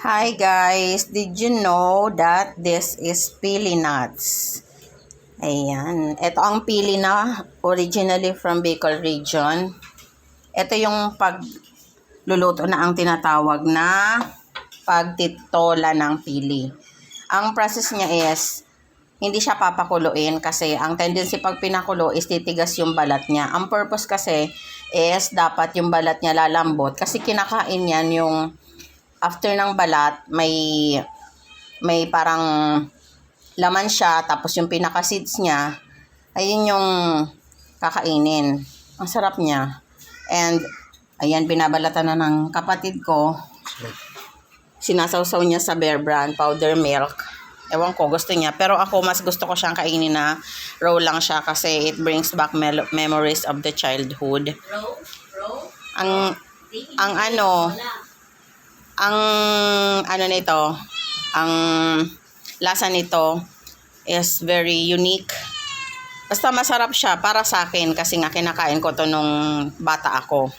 Hi guys, did you know that this is pili nuts? Ayan, ito ang pili na originally from Bicol region. Ito yung pagluluto na ang tinatawag na pagtitola ng pili. Ang process niya is, hindi siya papakuluin kasi ang tendency pag pinakulo is titigas yung balat niya. Ang purpose kasi is dapat yung balat niya lalambot kasi kinakain yan yung after ng balat may parang laman siya, tapos yung pinaka seeds niya ayun yung kakainin. Ang sarap niya. And ayan, binabalatan na ng kapatid ko. Sinasawsaw niya sa Bear Brand powder milk. Ewan ko, gusto niya. Pero ako, mas gusto ko siyang kainin na raw lang siya kasi it brings back memories of the childhood. Ang nito, ang lasa nito is very unique. Basta masarap siya para sa akin kasi nga kinakain ko to nung bata ako.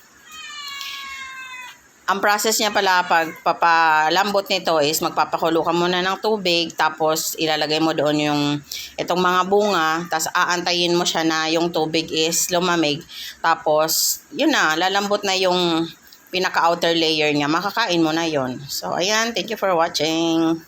Ang process niya pala pag papalambot nito is magpapakulo ka muna ng tubig, tapos ilalagay mo doon yung itong mga bunga, tapos aantayin mo siya na yung tubig is lumamig. Tapos yun na, lalambot na yung pinaka outer layer niya, makakain mo na yon. So ayan, thank you for watching.